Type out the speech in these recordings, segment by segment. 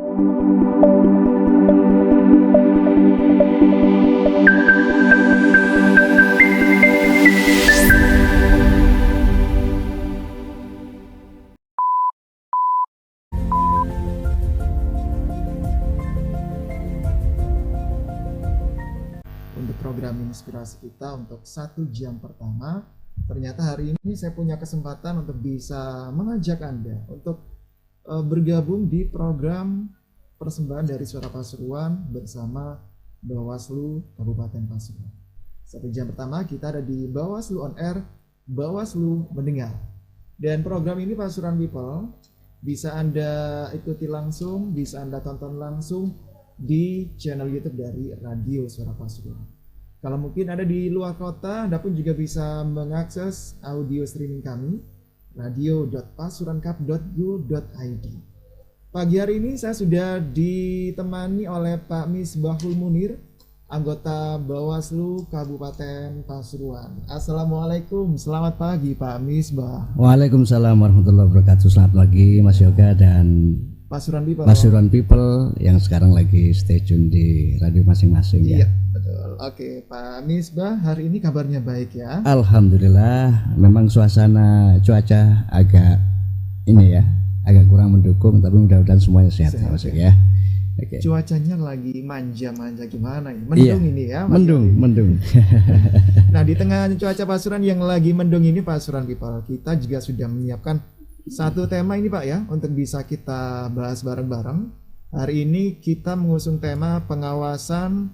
Untuk program inspirasi kita untuk 1 jam pertama, ternyata hari ini saya punya kesempatan untuk bisa mengajak Anda untuk bergabung di program persembahan dari Suara Pasuruan bersama Bawaslu Kabupaten Pasuruan. 1 jam pertama kita ada di Bawaslu On Air, Bawaslu Mendengar. Dan program ini Pasuruan People bisa Anda ikuti langsung, bisa Anda tonton langsung di channel YouTube dari Radio Suara Pasuruan. Kalau mungkin ada di luar kota, Anda pun juga bisa mengakses audio streaming kami radio.pasuruankap.go.id. Pagi hari ini saya sudah ditemani oleh Pak Misbahul Munir, anggota Bawaslu Kabupaten Pasuruan. Assalamualaikum, selamat pagi Pak Misbah. Waalaikumsalam warahmatullahi wabarakatuh. Selamat pagi Mas Yoga dan Pasuruan People yang sekarang lagi stay tune di radio masing-masing ya. Iya, betul. Oke, Pak Misbah, hari ini kabarnya baik ya? Alhamdulillah, memang suasana cuaca agak kurang mendukung, tapi mudah-mudahan semuanya sehat ya Mas ya. Oke. Cuacanya lagi manja-manja gimana ya? Mendung ini ya? Mendung. Nah, di tengah cuaca Pasuruan yang lagi mendung ini, Pasuruan People, kita juga sudah menyiapkan satu tema ini Pak ya, untuk bisa kita bahas bareng-bareng. Hari ini kita mengusung tema pengawasan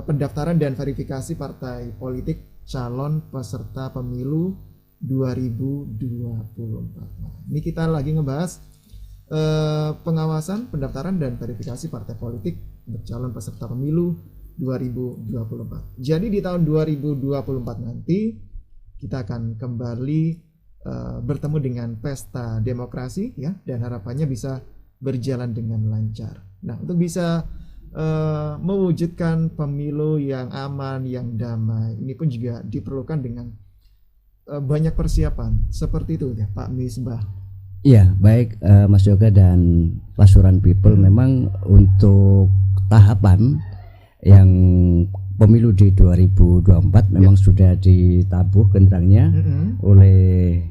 pendaftaran dan verifikasi partai politik calon peserta pemilu 2024. Nah, ini kita lagi ngebahas pengawasan pendaftaran dan verifikasi partai politik calon peserta pemilu 2024. Jadi di tahun 2024 nanti kita akan kembali bertemu dengan pesta demokrasi ya, dan harapannya bisa berjalan dengan lancar. Nah, untuk bisa mewujudkan pemilu yang aman, yang damai, ini pun juga diperlukan dengan banyak persiapan seperti itu ya Pak Misbah. Iya, baik Mas Yoga dan Pasuruan People, memang untuk tahapan yang pemilu di 2024 memang sudah ditabuh genderangnya oleh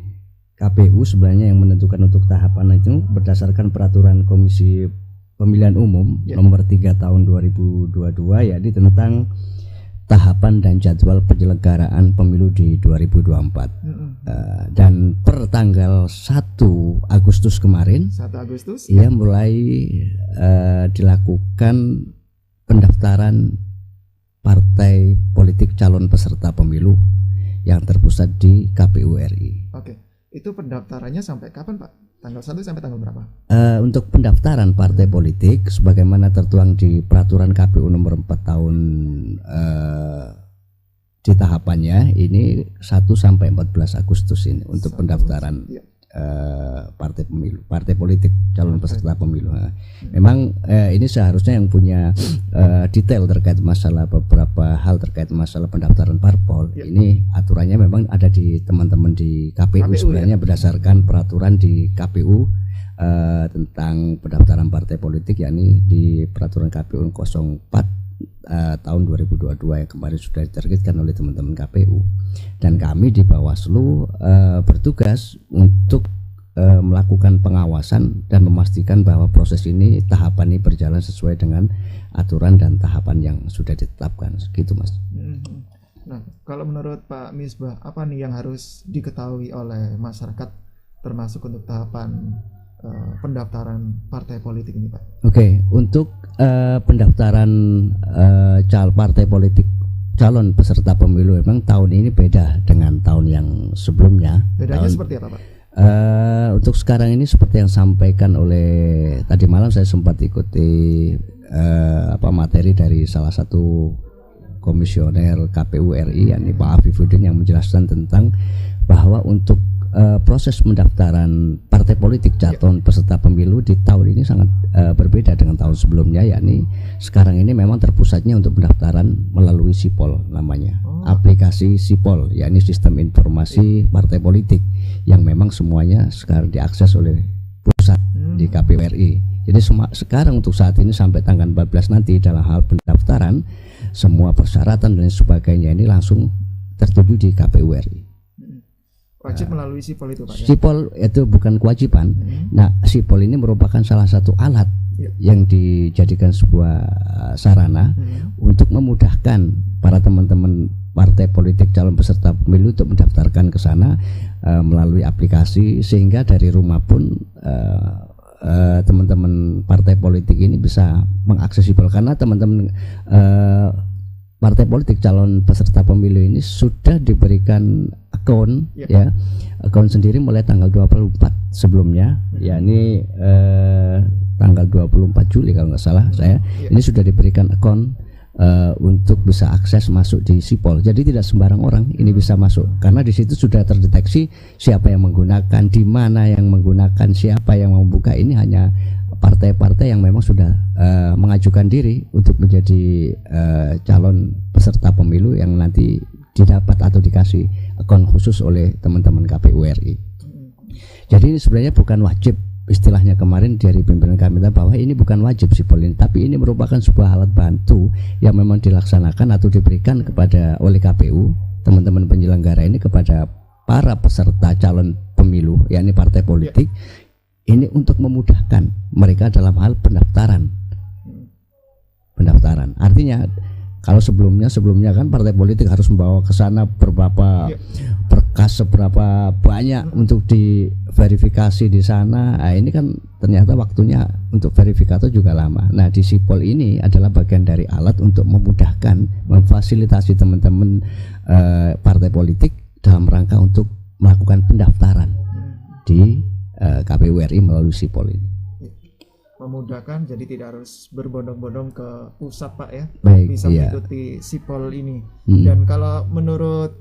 KPU sebenarnya, yang menentukan untuk tahapan itu berdasarkan peraturan Komisi Pemilihan Umum nomor 3 tahun 2022 yakni tentang tahapan dan jadwal penyelenggaraan pemilu di 2024. Dan per tanggal 1 Agustus kemarin, 1 Agustus ya mulai dilakukan pendaftaran partai politik calon peserta pemilu yang terpusat di KPU RI. Oke. Itu pendaftarannya sampai kapan Pak? Tanggal 1 sampai tanggal berapa? Untuk pendaftaran partai politik sebagaimana tertuang di peraturan KPU nomor 4 tahun di tahapannya ini 1 sampai 14 Agustus ini untuk pendaftaran partai politik calon peserta pemilu. Memang ini seharusnya yang punya detail terkait masalah beberapa hal terkait masalah pendaftaran parpol. Ini aturannya memang ada di teman-teman di KPU sebenarnya berdasarkan peraturan di KPU tentang pendaftaran partai politik, yakni di peraturan KPU 04 tahun 2022 yang kemarin sudah diterbitkan oleh teman-teman KPU. Dan kami di Bawaslu bertugas untuk melakukan pengawasan dan memastikan bahwa proses ini, tahapan ini berjalan sesuai dengan aturan dan tahapan yang sudah ditetapkan. Gitu Mas. Nah, kalau menurut Pak Misbah, apa nih yang harus diketahui oleh masyarakat termasuk untuk tahapan pendaftaran partai politik ini Pak? Oke, untuk pendaftaran partai politik calon peserta pemilu memang tahun ini beda dengan tahun yang sebelumnya. Bedanya seperti apa Pak? Untuk sekarang ini seperti yang sampaikan oleh tadi malam, saya sempat ikuti materi dari salah satu komisioner KPU RI yakni Pak Afifuddin yang menjelaskan tentang bahwa untuk proses pendaftaran partai politik calon peserta pemilu di tahun ini sangat berbeda dengan tahun sebelumnya, yakni sekarang ini memang terpusatnya untuk pendaftaran melalui Sipol namanya, aplikasi Sipol, yakni sistem informasi partai politik yang memang semuanya sekarang diakses oleh pusat di KPU RI. Jadi sekarang untuk saat ini sampai tanggal 14 nanti dalam hal pendaftaran, semua persyaratan dan sebagainya ini langsung tertuju di KPU RI. Wajib melalui SIPOL itu Pak? SIPOL itu bukan kewajiban. Nah, SIPOL ini merupakan salah satu alat yang dijadikan sebuah sarana untuk memudahkan para teman-teman partai politik calon peserta pemilu untuk mendaftarkan ke sana melalui aplikasi, sehingga dari rumah pun teman-teman partai politik ini bisa mengakses SIPOL, karena teman-teman partai politik calon peserta pemilu ini sudah diberikan akun akun sendiri mulai tanggal 24 sebelumnya, yakni tanggal 24 Juli kalau nggak salah saya, ini sudah diberikan akun untuk bisa akses masuk di SIPOL. Jadi tidak sembarang orang ini bisa masuk, karena di situ sudah terdeteksi siapa yang menggunakan, di mana yang menggunakan, siapa yang membuka. Ini hanya partai-partai yang memang sudah mengajukan diri untuk menjadi calon peserta pemilu yang nanti didapat atau dikasih akun khusus oleh teman-teman KPU RI. Jadi ini sebenarnya bukan wajib, istilahnya kemarin dari pimpinan kami bahwa ini bukan wajib SIPOL ini, tapi ini merupakan sebuah alat bantu yang memang dilaksanakan atau diberikan kepada oleh KPU, teman-teman penyelenggara ini, kepada para peserta calon pemilu, yakni partai politik ini untuk memudahkan mereka dalam hal pendaftaran. Artinya kalau sebelumnya kan partai politik harus membawa ke sana beberapa berkas seberapa banyak untuk diverifikasi di sana. Nah, ini kan ternyata waktunya untuk verifikator juga lama. Nah, di SIPOL ini adalah bagian dari alat untuk memudahkan, memfasilitasi teman-teman partai politik dalam rangka untuk melakukan pendaftaran di KPU RI melalui SIPOL ini. Memudahkan, jadi tidak harus berbondong-bondong ke pusat Pak ya. Baik, bisa mengikuti SIPOL ini. Dan kalau menurut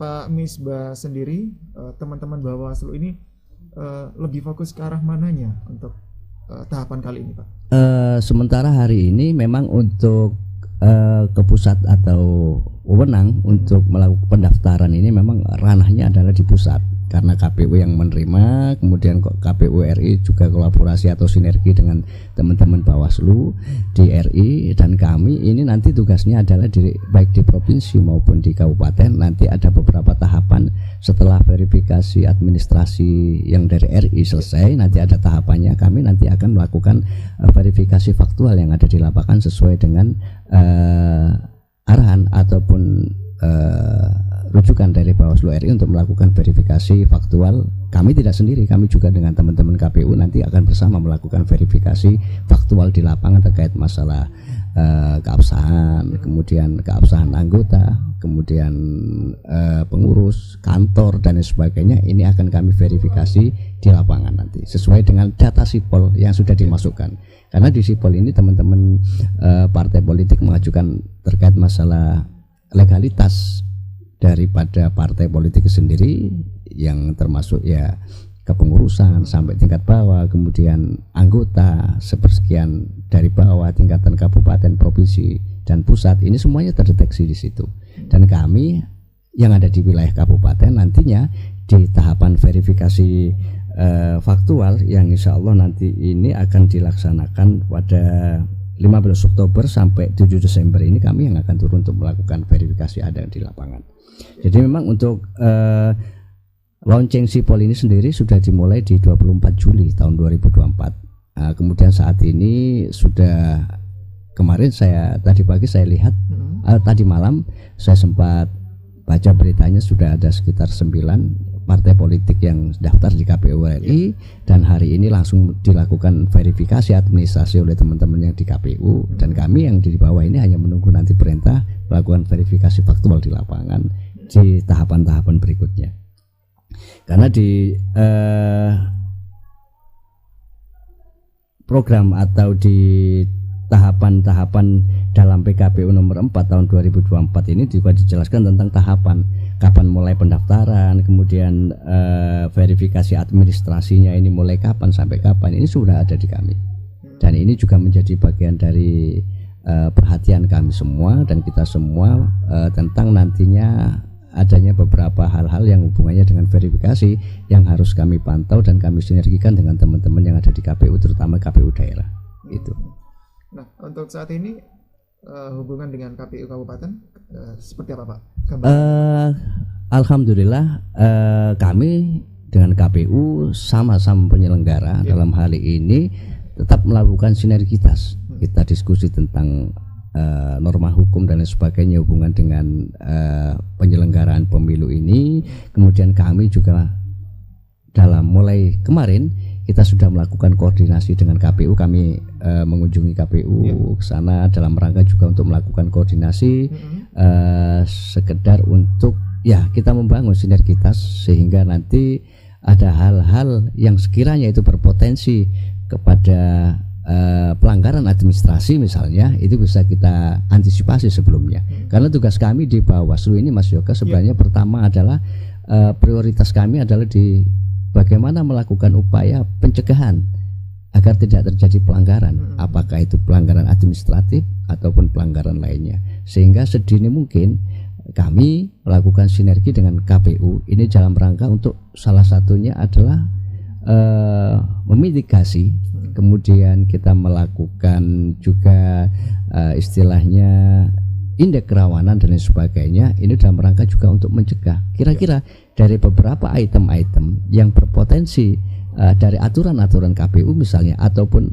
Pak Misbah sendiri, teman-teman Bawaslu ini lebih fokus ke arah mananya untuk tahapan kali ini Pak? Sementara hari ini memang untuk ke pusat atau wewenang untuk melakukan pendaftaran ini memang ranahnya adalah di pusat, karena KPU yang menerima, kemudian KPU RI juga kolaborasi atau sinergi dengan teman-teman Bawaslu di RI, dan kami ini nanti tugasnya adalah baik di provinsi maupun di kabupaten. Nanti ada beberapa tahapan setelah verifikasi administrasi yang dari RI selesai, nanti ada tahapannya, kami nanti akan melakukan verifikasi faktual yang ada di lapangan sesuai dengan arahan ataupun rujukan dari Bawaslu RI untuk melakukan verifikasi faktual. Kami tidak sendiri, kami juga dengan teman-teman KPU nanti akan bersama melakukan verifikasi faktual di lapangan terkait masalah keabsahan, kemudian keabsahan anggota, kemudian pengurus kantor dan sebagainya. Ini akan kami verifikasi di lapangan nanti sesuai dengan data SIPOL yang sudah dimasukkan. Karena di SIPOL ini teman-teman partai politik mengajukan terkait masalah legalitas daripada partai politik sendiri, yang termasuk ya kepengurusan sampai tingkat bawah, kemudian anggota sepersekian dari bawah, tingkatan kabupaten, provinsi dan pusat, ini semuanya terdeteksi di situ. Dan kami yang ada di wilayah kabupaten nantinya di tahapan verifikasi faktual yang insya Allah nanti ini akan dilaksanakan pada 15 Oktober sampai 7 Desember ini, kami yang akan turun untuk melakukan verifikasi ada di lapangan. Jadi memang untuk launching SIPOL ini sendiri sudah dimulai di 24 Juli tahun 2024. Kemudian saat ini sudah, kemarin tadi pagi saya lihat, tadi malam saya sempat baca beritanya, sudah ada sekitar 9 partai politik yang daftar di KPU RI, dan hari ini langsung dilakukan verifikasi administrasi oleh teman-teman yang di KPU, dan kami yang di bawah ini hanya menunggu nanti perintah melakukan verifikasi faktual di lapangan di tahapan-tahapan berikutnya. Karena di program atau di tahapan-tahapan dalam PKPU nomor 4 tahun 2024 ini juga dijelaskan tentang tahapan kapan mulai pendaftaran, kemudian verifikasi administrasinya ini mulai kapan sampai kapan, ini sudah ada di kami. Dan ini juga menjadi bagian dari perhatian kami semua dan kita semua tentang nantinya adanya beberapa hal-hal yang hubungannya dengan verifikasi yang harus kami pantau dan kami sinergikan dengan teman-teman yang ada di KPU, terutama KPU daerah. Itu. Nah, untuk saat ini hubungan dengan KPU Kabupaten seperti apa, Pak? Alhamdulillah kami dengan KPU sama-sama penyelenggara dalam hal ini tetap melakukan sinergitas. Kita diskusi tentang norma hukum dan lain sebagainya hubungan dengan penyelenggaraan pemilu ini. Kemudian kami juga dalam mulai kemarin kita sudah melakukan koordinasi dengan KPU. Kami mengunjungi KPU ke sana dalam rangka juga untuk melakukan koordinasi sekedar untuk ya kita membangun sinergitas sehingga nanti ada hal-hal yang sekiranya itu berpotensi kepada pelanggaran administrasi misalnya, itu bisa kita antisipasi sebelumnya. Karena tugas kami di Bawaslu ini, Mas Yoga, sebenarnya pertama adalah prioritas kami adalah di bagaimana melakukan upaya pencegahan agar tidak terjadi pelanggaran, apakah itu pelanggaran administratif ataupun pelanggaran lainnya. Sehingga sedini mungkin kami melakukan sinergi dengan KPU ini dalam rangka untuk salah satunya adalah memitigasi, kemudian kita melakukan juga istilahnya indeks kerawanan dan lain sebagainya. Ini dalam rangka juga untuk mencegah kira-kira dari beberapa item-item yang berpotensi dari aturan-aturan KPU misalnya ataupun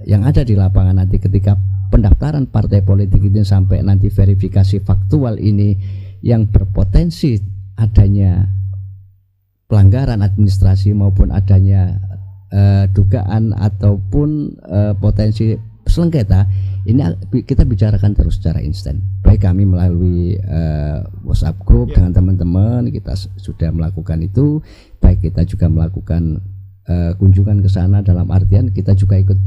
yang ada di lapangan nanti ketika pendaftaran partai politik ini sampai nanti verifikasi faktual ini yang berpotensi adanya pelanggaran administrasi maupun adanya dugaan ataupun potensi sengketa, ini kita bicarakan terus secara instan. Baik kami melalui WhatsApp group dengan teman-teman kita sudah melakukan itu, baik kita juga melakukan kunjungan ke sana dalam artian kita juga ikut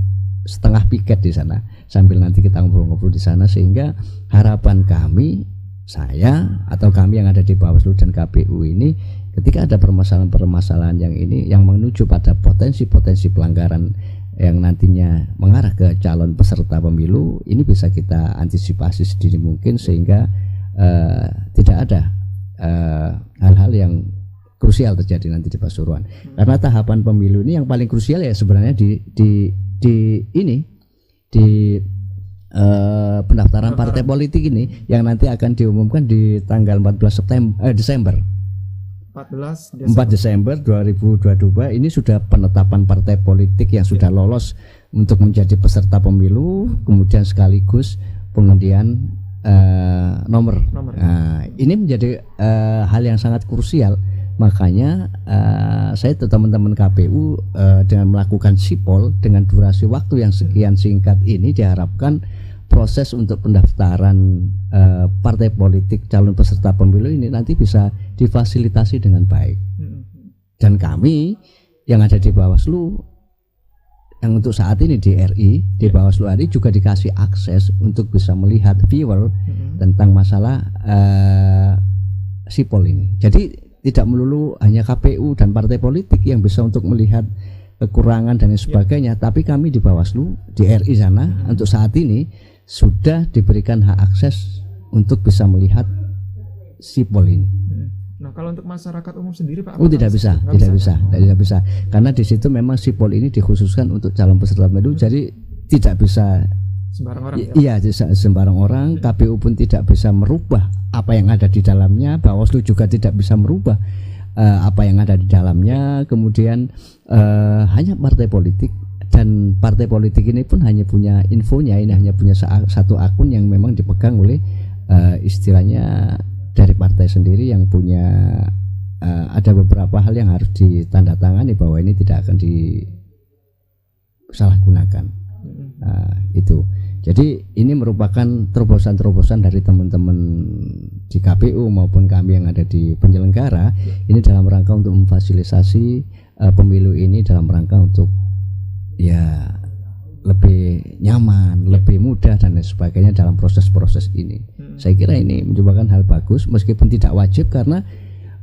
setengah piket di sana sambil nanti kita ngobrol-ngobrol di sana, sehingga harapan kami, saya atau kami yang ada di Bawaslu dan KPU ini, ketika ada permasalahan-permasalahan yang ini yang menuju pada potensi-potensi pelanggaran yang nantinya mengarah ke calon peserta pemilu, ini bisa kita antisipasi sedini mungkin sehingga tidak ada hal-hal yang krusial terjadi nanti di Pasuruan. Karena tahapan pemilu ini yang paling krusial ya sebenarnya di pendaftaran partai politik ini yang nanti akan diumumkan di tanggal 14 Desember 4 Desember 2022. Ini sudah penetapan partai politik yang sudah lolos untuk menjadi peserta pemilu, kemudian sekaligus pengundian nomor. Nah, ini menjadi hal yang sangat krusial. Makanya saya atau teman-teman KPU dengan melakukan sipol dengan durasi waktu yang sekian singkat ini diharapkan proses untuk pendaftaran partai politik calon peserta pemilu ini nanti bisa difasilitasi dengan baik. Dan kami yang ada di Bawaslu yang untuk saat ini di RI, di Bawaslu RI juga dikasih akses untuk bisa melihat viewer tentang masalah sipol ini. Jadi tidak melulu hanya KPU dan partai politik yang bisa untuk melihat kekurangan dan sebagainya, tapi kami di Bawaslu di RI sana untuk saat ini sudah diberikan hak akses untuk bisa melihat sipol ini. Nah, kalau untuk masyarakat umum sendiri, Pak? Tidak bisa. Karena di situ memang sipol ini dikhususkan untuk calon peserta pemilu, jadi tidak bisa sembarang orang. Iya, sembarang orang. KPU pun tidak bisa merubah apa yang ada di dalamnya. Bawaslu juga tidak bisa merubah apa yang ada di dalamnya. Kemudian hanya partai politik, dan partai politik ini pun hanya punya infonya, ini hanya punya satu akun yang memang dipegang oleh istilahnya dari partai sendiri yang punya ada beberapa hal yang harus ditandatangani bahwa ini tidak akan disalahgunakan. Itu. Jadi ini merupakan terobosan-terobosan dari teman-teman di KPU maupun kami yang ada di penyelenggara ini dalam rangka untuk memfasilitasi pemilu ini dalam rangka untuk ya lebih nyaman, lebih mudah dan lain sebagainya dalam proses-proses ini. Saya kira ini merupakan hal bagus meskipun tidak wajib karena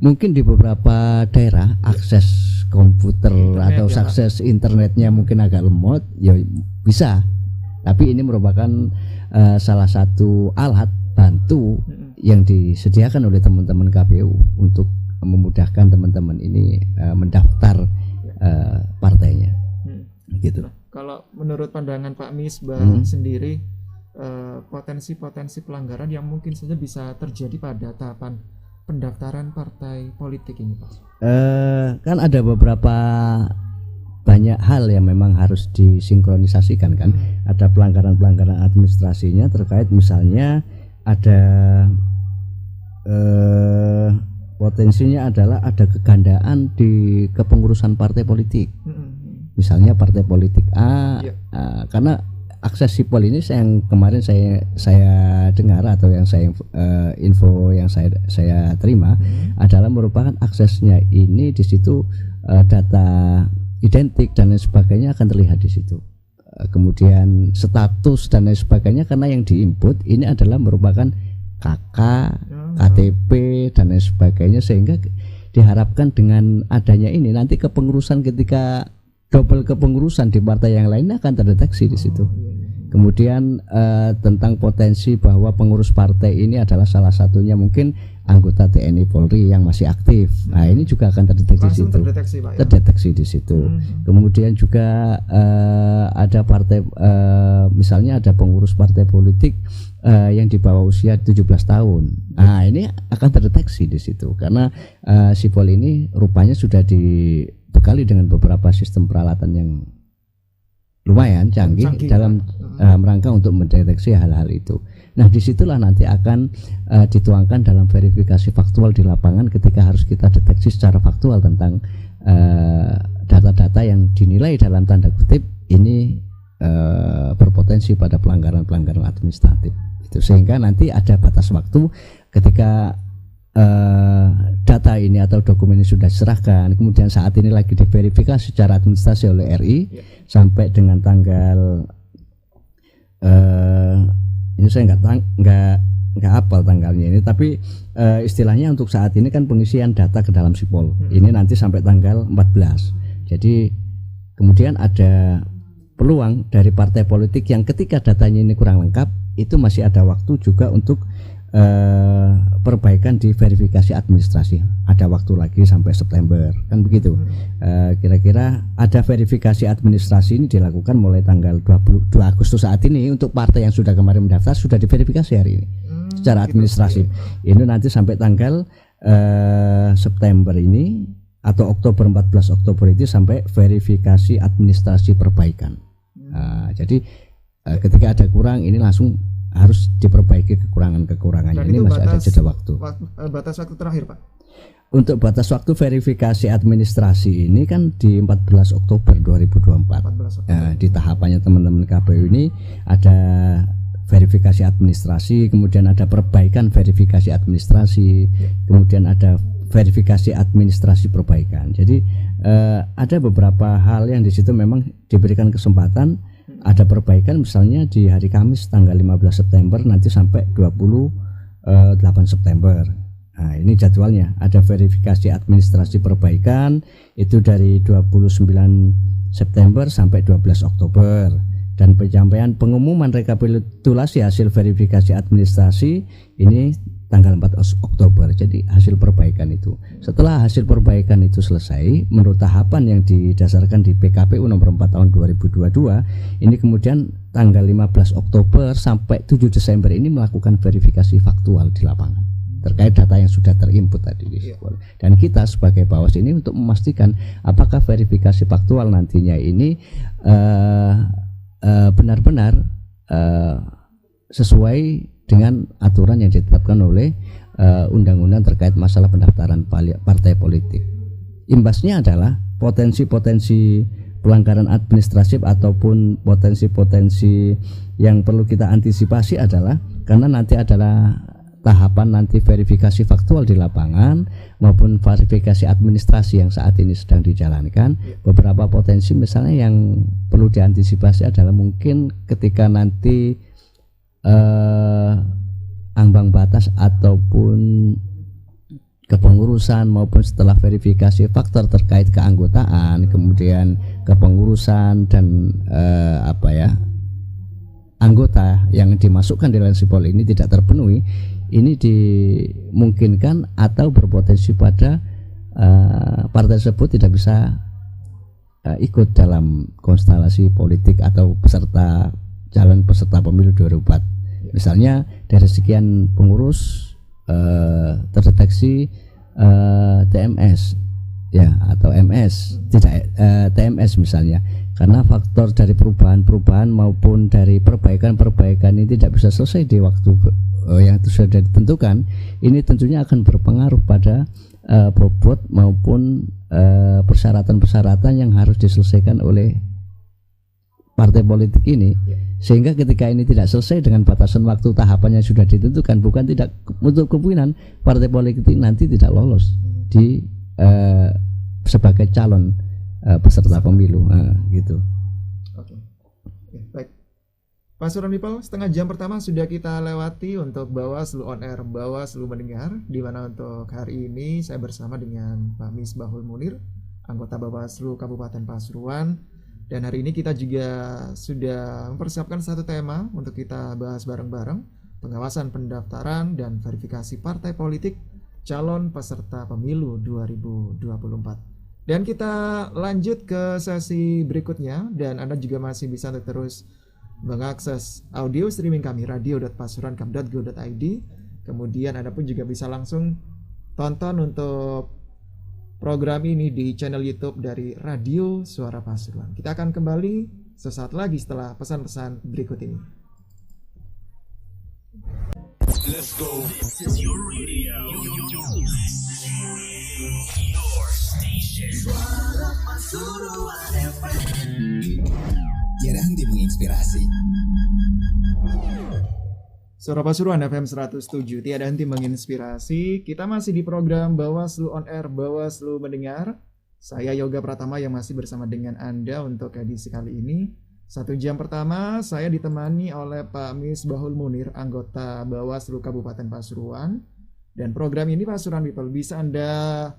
mungkin di beberapa daerah akses komputer atau akses internetnya mungkin agak lemot, ya bisa. Tapi ini merupakan salah satu alat bantu yang disediakan oleh teman-teman KPU untuk memudahkan teman-teman ini mendaftar partainya. Gitu. kalau menurut pandangan Pak Misbah sendiri, potensi-potensi pelanggaran yang mungkin saja bisa terjadi pada tahapan pendaftaran partai politik ini, Pak? Kan ada beberapa banyak hal yang memang harus disinkronisasikan kan. Ada pelanggaran-pelanggaran administrasinya terkait misalnya ada potensinya adalah ada kegandaan di kepengurusan partai politik. Misalnya partai politik A, karena akses sipol ini yang kemarin saya dengar atau yang saya info yang saya terima adalah merupakan aksesnya ini di situ data identik dan lain sebagainya akan terlihat di situ. Kemudian status dan lain sebagainya karena yang diinput ini adalah merupakan KK, KTP dan lain sebagainya, sehingga diharapkan dengan adanya ini nanti kepengurusan ketika double kepengurusan di partai yang lain akan terdeteksi di situ. Kemudian tentang potensi bahwa pengurus partai ini adalah salah satunya mungkin anggota TNI Polri yang masih aktif. Nah, ini juga akan terdeteksi di situ. Terdeteksi, Pak, ya? Terdeteksi di situ. Kemudian juga ada partai misalnya ada pengurus partai politik yang di bawah usia 17 tahun. Nah, ini akan terdeteksi di situ karena sipol ini rupanya sudah dibekali dengan beberapa sistem peralatan yang lumayan canggih dalam rangka untuk mendeteksi hal-hal itu. Nah, disitulah nanti akan dituangkan dalam verifikasi faktual di lapangan ketika harus kita deteksi secara faktual tentang data-data yang dinilai dalam tanda kutip ini berpotensi pada pelanggaran-pelanggaran administratif. Itu sehingga nanti ada batas waktu ketika data ini atau dokumen ini sudah diserahkan, kemudian saat ini lagi diverifikasi secara administrasi oleh RI sampai dengan tanggal ini saya nggak hafal tanggalnya ini, tapi istilahnya untuk saat ini kan pengisian data ke dalam sipol ini nanti sampai tanggal 14. Jadi kemudian ada peluang dari partai politik yang ketika datanya ini kurang lengkap itu masih ada waktu juga untuk perbaikan di verifikasi administrasi. Ada waktu lagi sampai September kan begitu. Kira-kira ada verifikasi administrasi ini dilakukan mulai tanggal 22 Agustus saat ini untuk partai yang sudah kemarin mendaftar sudah diverifikasi hari ini secara administrasi. Ini nanti sampai tanggal September ini atau Oktober 14 Oktober itu sampai verifikasi administrasi perbaikan. Jadi ketika ada kurang ini langsung harus diperbaiki kekurangannya. Dan ini masih ada jeda waktu. Batas waktu terakhir, Pak. Untuk batas waktu verifikasi administrasi ini kan di 14 Oktober 2024. Nah, di tahapannya teman-teman KPU ini ada verifikasi administrasi, kemudian ada perbaikan verifikasi administrasi, kemudian ada verifikasi administrasi perbaikan. Jadi ada beberapa hal yang di situ memang diberikan kesempatan. Ada perbaikan misalnya di hari Kamis tanggal 15 September nanti sampai 28 September. Nah, ini jadwalnya. Ada verifikasi administrasi perbaikan itu dari 29 September sampai 12 Oktober. Dan penyampaian pengumuman rekapitulasi hasil verifikasi administrasi ini tanggal 4 Oktober. Jadi hasil perbaikan itu. Setelah hasil perbaikan itu selesai, menurut tahapan yang didasarkan di PKPU nomor 4 tahun 2022, ini kemudian tanggal 15 Oktober sampai 7 Desember ini melakukan verifikasi faktual di lapangan terkait data yang sudah terinput tadi di sipol. Dan kita sebagai Bawas ini untuk memastikan apakah verifikasi faktual nantinya ini benar-benar sesuai dengan aturan yang ditetapkan oleh undang-undang terkait masalah pendaftaran partai politik. Imbasnya adalah potensi-potensi pelanggaran administratif ataupun potensi-potensi yang perlu kita antisipasi adalah karena nanti adalah tahapan nanti verifikasi faktual di lapangan maupun verifikasi administrasi yang saat ini sedang dijalankan. Beberapa potensi misalnya yang perlu diantisipasi adalah mungkin ketika nanti ambang batas ataupun kepengurusan maupun setelah verifikasi faktor terkait keanggotaan, kemudian kepengurusan dan anggota yang dimasukkan di dalam sipol ini tidak terpenuhi, ini dimungkinkan atau berpotensi pada partai tersebut tidak bisa ikut dalam konstelasi politik atau calon peserta pemilu 2024. Misalnya dari sekian pengurus terdeteksi TMS ya atau MS, tidak TMS misalnya, karena faktor dari perubahan maupun dari perbaikan ini tidak bisa selesai di waktu yang itu sudah ditentukan. Ini tentunya akan berpengaruh pada bobot maupun persyaratan-persyaratan yang harus diselesaikan oleh partai politik ini, sehingga ketika ini tidak selesai dengan batasan waktu tahapannya sudah ditentukan, bukan tidak untuk kemungkinan partai politik nanti tidak lolos di sebagai calon peserta pemilu gitu. Oke. Baik. Pak Suranipal, setengah jam pertama sudah kita lewati untuk Bawaslu on air, Bawaslu mendengar, di mana untuk hari ini saya bersama dengan Pak Misbahul Munir, anggota Bawaslu Kabupaten Pasuruan. Dan hari ini kita juga sudah mempersiapkan satu tema untuk kita bahas bareng-bareng, pengawasan pendaftaran dan verifikasi partai politik calon peserta pemilu 2024. Dan kita lanjut ke sesi berikutnya, dan Anda juga masih bisa terus mengakses audio streaming kami radio.pasuruankam.go.id. Kemudian Anda pun juga bisa langsung tonton untuk program ini di channel YouTube dari Radio Suara Pasuruan. Kita akan kembali sesaat lagi setelah pesan-pesan berikut ini. Let's go. This is your radio. Your station. Suara Pasuruan FM. Tiada henti menginspirasi. Suara Pasuruan FM 107, tiada henti menginspirasi. Kita masih di program Bawaslu on air, Bawaslu mendengar. Saya Yoga Pratama yang masih bersama dengan Anda untuk edisi kali ini. 1 jam pertama saya ditemani oleh Pak Misbahul Munir, anggota Bawaslu Kabupaten Pasuruan. Dan program ini Pasuruan People bisa Anda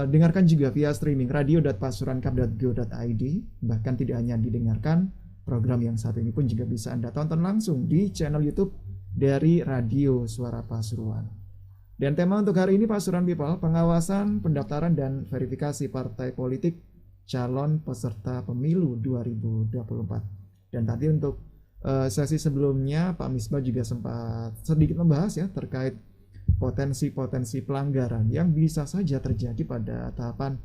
dengarkan juga via streaming radio.pasuruankam.go.id. Bahkan tidak hanya didengarkan, program yang satu ini pun juga bisa Anda tonton langsung di channel YouTube dari Radio Suara Pasuruan. Dan tema untuk hari ini Pasuruan People, pengawasan, pendaftaran dan verifikasi partai politik calon peserta pemilu 2024. Dan tadi untuk sesi sebelumnya Pak Misbah juga sempat sedikit membahas ya terkait potensi-potensi pelanggaran yang bisa saja terjadi pada tahapan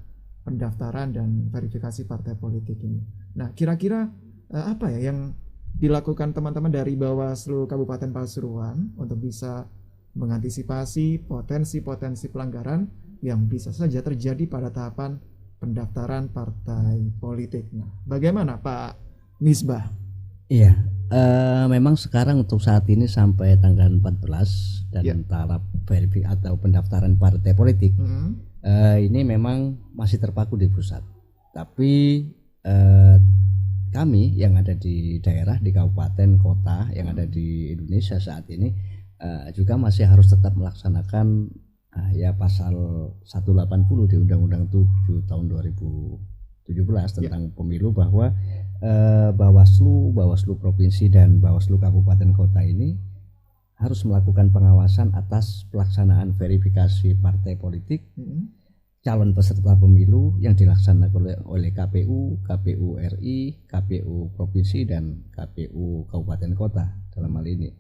pendaftaran dan verifikasi partai politik ini. Nah, kira-kira apa ya yang dilakukan teman-teman dari Bawaslu Kabupaten Pasuruan untuk bisa mengantisipasi potensi-potensi pelanggaran yang bisa saja terjadi pada tahapan pendaftaran partai politik. Nah, bagaimana Pak Misbah? Iya, memang sekarang untuk saat ini sampai tanggal 14 dan taraf verifikasi atau pendaftaran partai politik ini memang masih terpaku di pusat. Tapi kami yang ada di daerah, di kabupaten, kota yang ada di Indonesia saat ini juga masih harus tetap melaksanakan ya pasal 180 di Undang-Undang 7 tahun 2017 tentang pemilu, bahwa Bawaslu provinsi dan Bawaslu kabupaten kota ini harus melakukan pengawasan atas pelaksanaan verifikasi partai politik calon peserta pemilu yang dilaksanakan oleh KPU, KPU RI, KPU provinsi dan KPU kabupaten kota dalam hal ini.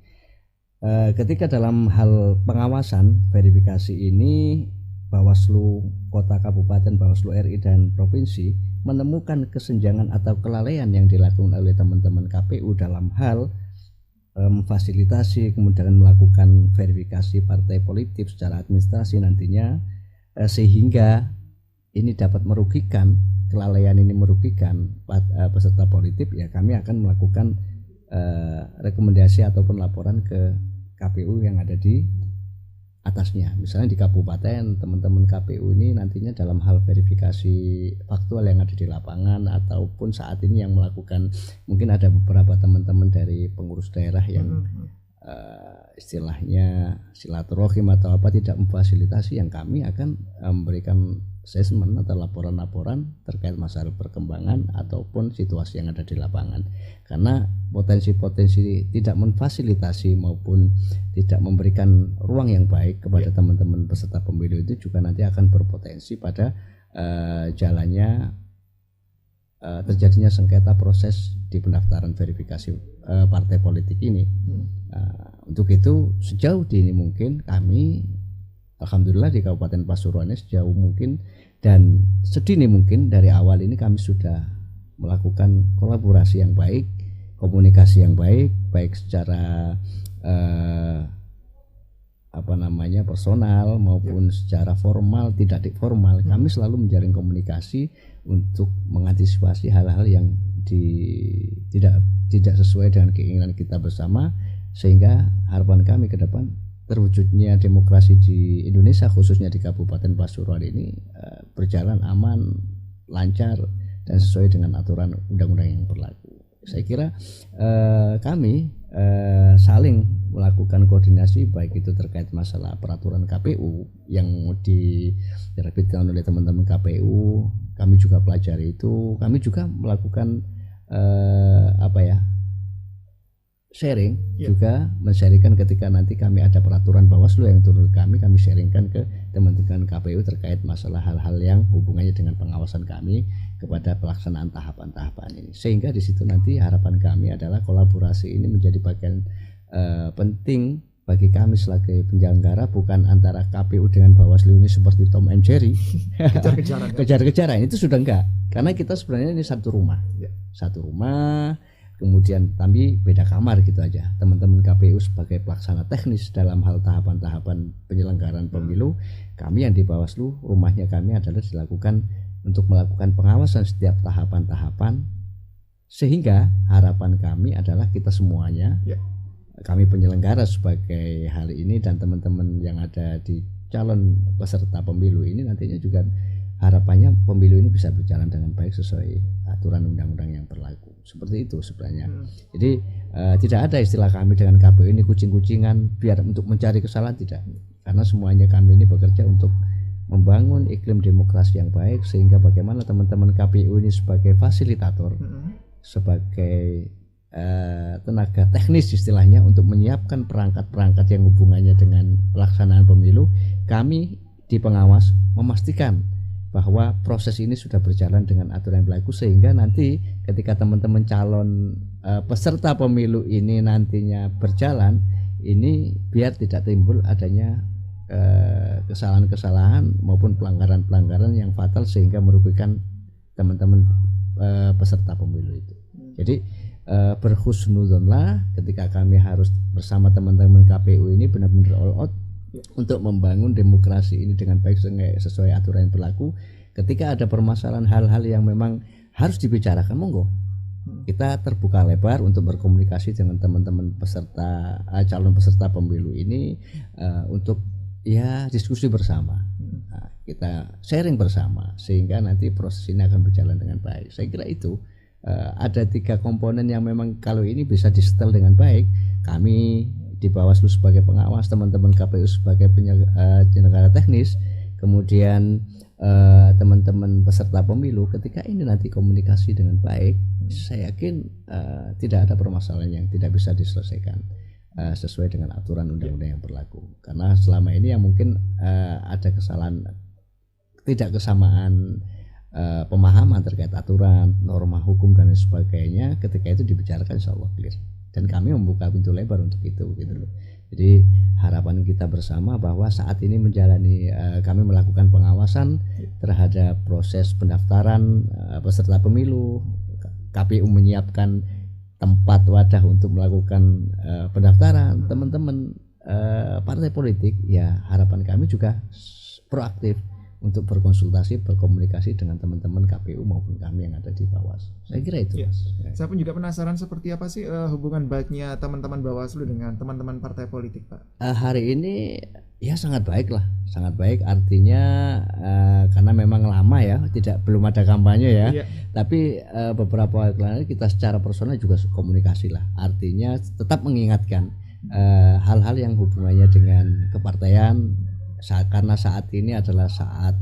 Ketika dalam hal pengawasan verifikasi ini Bawaslu kota, kabupaten, Bawaslu RI dan provinsi menemukan kesenjangan atau kelalaian yang dilakukan oleh teman-teman KPU dalam hal memfasilitasi kemudian melakukan verifikasi partai politik secara administrasi nantinya, sehingga ini dapat merugikan, kelalaian ini merugikan peserta politik, ya kami akan melakukan rekomendasi ataupun laporan ke KPU yang ada di atasnya. Misalnya di kabupaten, teman-teman KPU ini nantinya dalam hal verifikasi faktual yang ada di lapangan, ataupun saat ini yang melakukan, mungkin ada beberapa teman-teman dari pengurus daerah yang istilahnya silaturahim atau apa tidak memfasilitasi, yang kami akan memberikan assessment atau laporan-laporan terkait masalah perkembangan ataupun situasi yang ada di lapangan. Karena potensi-potensi tidak memfasilitasi maupun tidak memberikan ruang yang baik kepada teman-teman peserta pemilu itu juga nanti akan berpotensi pada jalannya terjadinya sengketa proses di pendaftaran verifikasi partai politik ini. Untuk itu sejauh dini mungkin kami alhamdulillah di Kabupaten Pasuruan sejauh mungkin dan sedini mungkin dari awal ini kami sudah melakukan kolaborasi yang baik, komunikasi yang baik, baik secara personal maupun secara formal, tidak formal. Kami selalu menjalin komunikasi untuk mengantisipasi hal-hal yang tidak sesuai dengan keinginan kita bersama, sehingga harapan kami ke depan terwujudnya demokrasi di Indonesia khususnya di Kabupaten Pasuruan ini berjalan aman, lancar dan sesuai dengan aturan undang-undang yang berlaku. Saya kira kami saling melakukan koordinasi baik itu terkait masalah peraturan KPU yang diterbitkan oleh teman-teman KPU, kami juga pelajari itu, kami juga melakukan sharing, juga men-sharingkan ketika nanti kami ada peraturan Bawaslu yang turun kami sharingkan ke teman-teman KPU terkait masalah hal-hal yang hubungannya dengan pengawasan kami kepada pelaksanaan tahapan-tahapan ini, sehingga di situ nanti harapan kami adalah kolaborasi ini menjadi bagian penting bagi kami sebagai penyelenggara, bukan antara KPU dengan Bawaslu ini seperti Tom and Jerry kejar-kejaran, itu sudah enggak, karena kita sebenarnya ini satu rumah, kemudian tapi beda kamar gitu aja. Teman-teman KPU sebagai pelaksana teknis dalam hal tahapan-tahapan penyelenggaraan pemilu, kami yang di Bawaslu rumahnya kami adalah dilakukan untuk melakukan pengawasan setiap tahapan-tahapan, sehingga harapan kami adalah kita semuanya, kami penyelenggara sebagai hal ini dan teman-teman yang ada di calon peserta pemilu ini nantinya juga harapannya pemilu ini bisa berjalan dengan baik sesuai aturan undang-undang yang berlaku. Seperti itu sebenarnya. Jadi tidak ada istilah kami dengan KPU ini kucing-kucingan biar untuk mencari kesalahan, tidak. Karena semuanya kami ini bekerja untuk membangun iklim demokrasi yang baik, sehingga bagaimana teman-teman KPU ini sebagai fasilitator, sebagai tenaga teknis istilahnya untuk menyiapkan perangkat-perangkat yang hubungannya dengan pelaksanaan pemilu, kami di pengawas memastikan bahwa proses ini sudah berjalan dengan aturan yang berlaku, sehingga nanti ketika teman-teman calon peserta pemilu ini nantinya berjalan, ini biar tidak timbul adanya kesalahan-kesalahan maupun pelanggaran-pelanggaran yang fatal sehingga merugikan teman-teman peserta pemilu itu. Jadi berhusnudzonlah ketika kami harus bersama teman-teman KPU ini benar-benar all out untuk membangun demokrasi ini dengan baik sesuai aturan yang berlaku. Ketika ada permasalahan hal-hal yang memang harus dibicarakan, monggo kita terbuka lebar untuk berkomunikasi dengan teman-teman peserta calon peserta pemilu ini untuk diskusi bersama. Kita sharing bersama sehingga nanti proses ini akan berjalan dengan baik. Saya kira itu ada 3 komponen yang memang kalau ini bisa disetel dengan baik, kami di Bawaslu sebagai pengawas, teman-teman KPU sebagai penyelenggara teknis, kemudian teman-teman peserta pemilu, ketika ini nanti komunikasi dengan baik, saya yakin tidak ada permasalahan yang tidak bisa diselesaikan sesuai dengan aturan undang-undang yang berlaku. Karena selama ini yang mungkin ada kesalahan, tidak kesamaan pemahaman terkait aturan, norma hukum dan sebagainya, ketika itu dibicarakan insya Allah clear. Dan kami membuka pintu lebar untuk itu gitu loh. Jadi harapan kita bersama bahwa saat ini menjalani kami melakukan pengawasan terhadap proses pendaftaran peserta pemilu, KPU menyiapkan tempat wadah untuk melakukan pendaftaran teman-teman partai politik, ya harapan kami juga proaktif untuk berkonsultasi, berkomunikasi dengan teman-teman KPU maupun kami yang ada di Bawaslu. Saya kira itu. Ya. Saya pun juga penasaran seperti apa sih hubungan baiknya teman-teman Bawaslu dengan teman-teman partai politik, Pak? Hari ini ya sangat baik lah, sangat baik. Artinya karena memang lama ya, belum ada kampanye ya. Iya. Tapi beberapa kali kita secara personal juga komunikasi lah. Artinya tetap mengingatkan hal-hal yang hubungannya dengan kepartaian. Karena saat ini adalah saat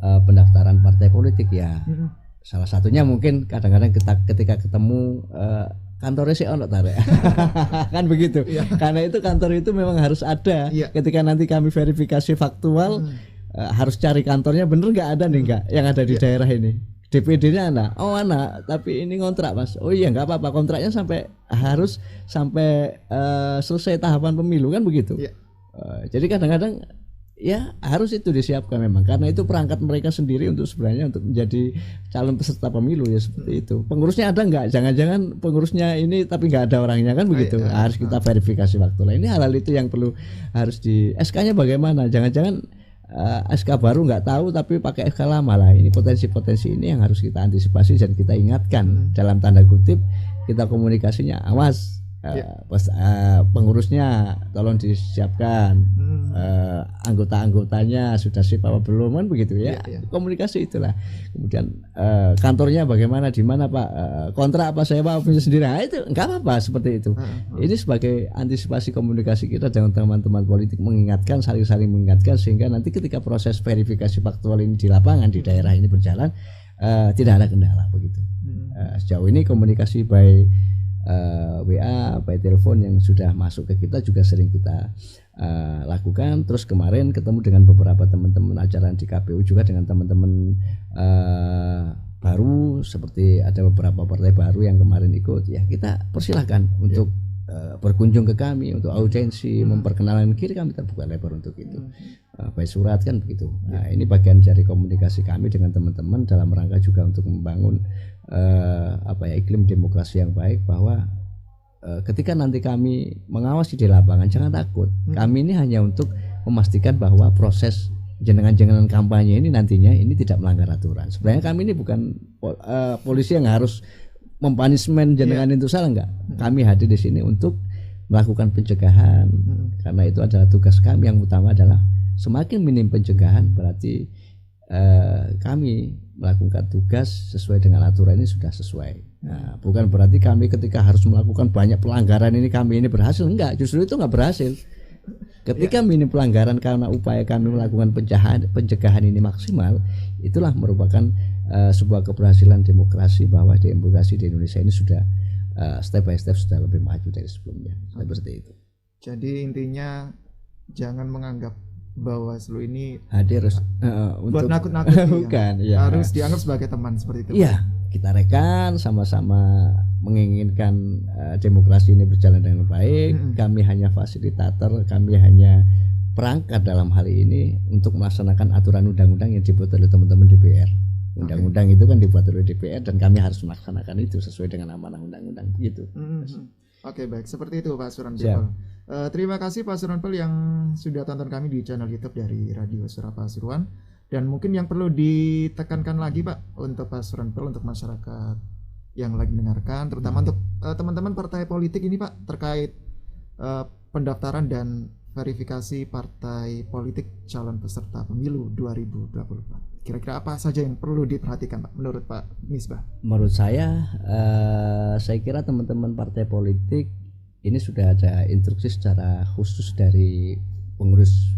pendaftaran partai politik ya. Salah satunya mungkin kadang-kadang ketika ketemu kantornya si ono tarik kan begitu. Karena itu kantor itu memang harus ada. Ketika nanti kami verifikasi faktual harus cari kantornya, bener nggak ada nih nggak yang ada di daerah ini. DPD-nya anak, oh anak, tapi ini kontrak mas, oh iya nggak apa-apa, kontraknya harus sampai selesai tahapan pemilu kan begitu. Iya. Jadi kadang-kadang ya harus itu disiapkan memang, karena itu perangkat mereka sendiri untuk sebenarnya untuk menjadi calon peserta pemilu ya seperti itu. Pengurusnya ada nggak? Jangan-jangan pengurusnya ini tapi nggak ada orangnya kan begitu. Harus kita verifikasi waktu lah. Ini hal-hal itu yang perlu harus di SK-nya bagaimana? Jangan-jangan SK baru nggak tahu tapi pakai SK lama lah. Ini potensi-potensi ini yang harus kita antisipasi dan kita ingatkan dalam tanda kutip, kita komunikasinya awas. Pengurusnya tolong disiapkan, anggota-anggotanya sudah siap apa belum kan begitu ya. Komunikasi itulah. Kemudian kantornya bagaimana, di mana Pak, kontrak apa saya Pak punya sendiri, nah, itu nggak apa-apa seperti itu. Ini sebagai antisipasi komunikasi kita dengan teman-teman politik, mengingatkan, saling-saling mengingatkan, sehingga nanti ketika proses verifikasi faktual ini di lapangan di daerah ini berjalan tidak ada kendala begitu. Sejauh ini komunikasi baik WA, by telepon yang sudah masuk ke kita juga sering kita lakukan. Terus kemarin ketemu dengan beberapa teman-teman ajaran di KPU juga, dengan teman-teman baru, seperti ada beberapa partai baru yang kemarin ikut, ya kita persilahkan untuk berkunjung ke kami untuk audiensi, memperkenalkan diri, kami terbuka lebar untuk itu. By surat kan begitu. Nah, ini bagian dari komunikasi kami dengan teman-teman dalam rangka juga untuk membangun iklim demokrasi yang baik, bahwa ketika nanti kami mengawasi di lapangan jangan takut. Kami ini hanya untuk memastikan bahwa proses jenengan-jenengan kampanye ini nantinya ini tidak melanggar aturan. Sebenarnya kami ini bukan polisi yang harus mempanismen jenengan itu salah, enggak. Kami hadir di sini untuk melakukan pencegahan, karena itu adalah tugas kami yang utama. Adalah semakin minim pencegahan berarti kami melakukan tugas sesuai dengan aturan ini sudah sesuai. Nah, bukan berarti kami ketika harus melakukan banyak pelanggaran ini kami ini berhasil, enggak, justru itu enggak berhasil. Ketika minim pelanggaran karena upaya kami melakukan pencegahan ini maksimal, itulah merupakan sebuah keberhasilan demokrasi, bahwa demokrasi di Indonesia ini sudah step by step sudah lebih maju dari sebelumnya. Seperti itu. Jadi intinya jangan menganggap bahwa Bawaslu ini hadir buat nakut-nakuti, bukan, ya. Harus dianggap sebagai teman seperti itu. Iya, kita rekan sama-sama menginginkan demokrasi ini berjalan dengan baik. Kami hanya fasilitator, kami hanya perangkat dalam hal ini untuk melaksanakan aturan undang-undang yang dibuat oleh teman-teman DPR. Undang-undang itu kan dibuat oleh DPR dan kami harus melaksanakan itu sesuai dengan amanah undang-undang begitu. Oke, baik, seperti itu Pak Suranpel. Terima kasih Pak Suranpel yang sudah tonton kami di channel YouTube dari Radio Suara Pasuruan. Dan mungkin yang perlu ditekankan lagi Pak untuk Pak Suranpel, untuk masyarakat yang lagi mendengarkan, terutama untuk teman-teman partai politik ini Pak, terkait pendaftaran dan verifikasi partai politik calon peserta pemilu 2024. Kira-kira apa saja yang perlu diperhatikan Pak menurut Pak Misbah? Menurut saya kira teman-teman partai politik ini sudah ada instruksi secara khusus dari pengurus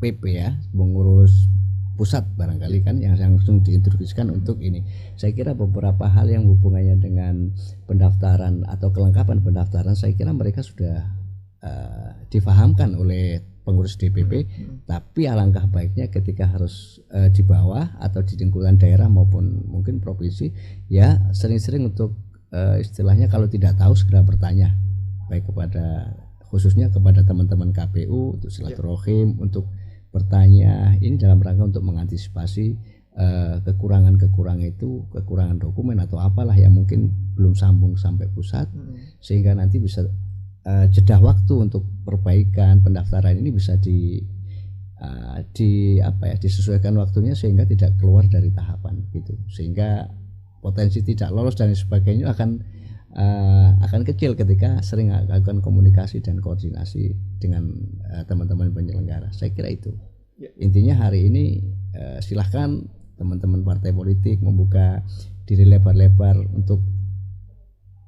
PP ya, pengurus pusat barangkali kan, yang langsung diinstruksikan untuk ini. Saya kira beberapa hal yang hubungannya dengan pendaftaran atau kelengkapan pendaftaran, saya kira mereka sudah difahamkan oleh pengurus DPP, tapi alangkah baiknya ketika harus di bawah atau di lingkungan daerah maupun mungkin provinsi, ya sering-sering untuk istilahnya kalau tidak tahu segera bertanya, baik kepada khususnya kepada teman-teman KPU untuk silaturahim, untuk bertanya ini dalam rangka untuk mengantisipasi kekurangan itu, kekurangan dokumen atau apalah yang mungkin belum sambung sampai pusat, sehingga nanti bisa jeda waktu untuk perbaikan pendaftaran ini bisa disesuaikan waktunya sehingga tidak keluar dari tahapan gitu, sehingga potensi tidak lolos dan sebagainya akan kecil ketika sering akan komunikasi dan koordinasi dengan teman-teman penyelenggara. Saya kira itu intinya hari ini. Silahkan teman-teman partai politik membuka diri lebar-lebar untuk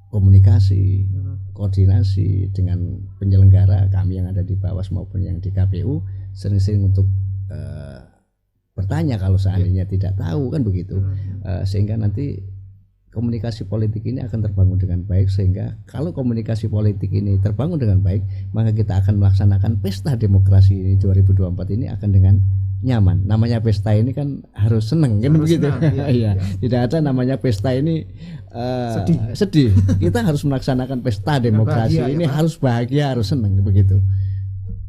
komunikasi, koordinasi dengan penyelenggara kami yang ada di Bawas maupun yang di KPU, sering-sering untuk bertanya kalau seandainya tidak tahu kan begitu, sehingga nanti komunikasi politik ini akan terbangun dengan baik, sehingga kalau komunikasi politik ini terbangun dengan baik, maka kita akan melaksanakan pesta demokrasi ini 2024 ini akan dengan nyaman. Namanya pesta ini kan harus seneng kan Harus begitu. senang, iya, Iya. iya. Tidak ada namanya pesta ini sedih. Kita harus melaksanakan pesta demokrasi bahagia, ya, ini Pak? harus bahagia, harus senang begitu.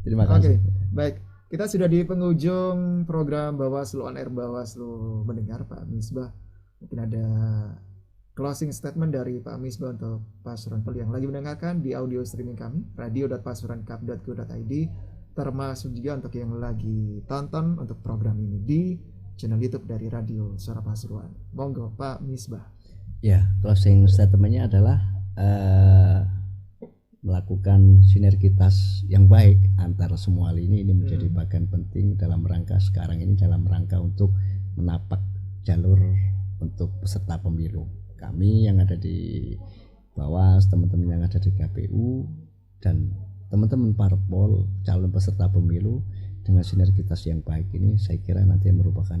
Terima Oke, kasih. baik. Kita sudah di penghujung program Bawaslu On Air, Bawaslu mendengar, Pak Misbah. Mungkin ada closing statement dari Pak Misbah untuk Pasuruan Pel yang lagi mendengarkan di audio streaming kami, radio.pasuruankap.go.id, termasuk juga untuk yang lagi tonton untuk program ini di channel YouTube dari Radio Suara Pasuruan. Monggo Pak Misbah. Ya, closing statementnya adalah melakukan sinergitas yang baik antara semua lini ini menjadi bagian penting dalam rangka sekarang ini, dalam rangka untuk menapak jalur untuk peserta pemilu. Kami yang ada di bawah, teman-teman yang ada di KPU dan teman-teman parpol calon peserta pemilu dengan sinergitas yang baik ini, saya kira nanti merupakan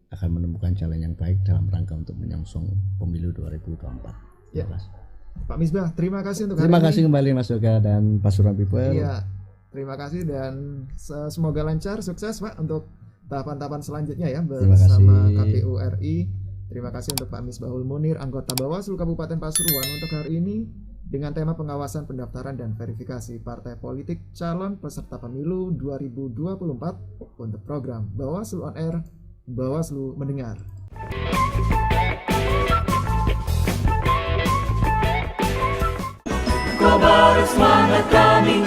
akan menemukan jalan yang baik dalam rangka untuk menyongsong pemilu 2024. Ya. Terima kasih. Pak Misbah, terima kasih untuk Terima hari kasih ini. kembali Mas Yoga dan Pasuruan People. Iya, terima kasih dan semoga lancar, sukses Pak untuk tahapan-tahapan selanjutnya ya Terima bersama kasih. KPU RI. Terima kasih untuk Pak Misbahul Munir, anggota Bawaslu Kabupaten Pasuruan untuk hari ini dengan tema pengawasan pendaftaran dan verifikasi partai politik calon peserta pemilu 2024 untuk program Bawaslu On Air, Bawaslu Mendengar. Kobar semangat kami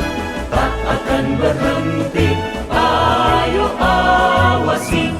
tak akan berhenti. Ayo awasi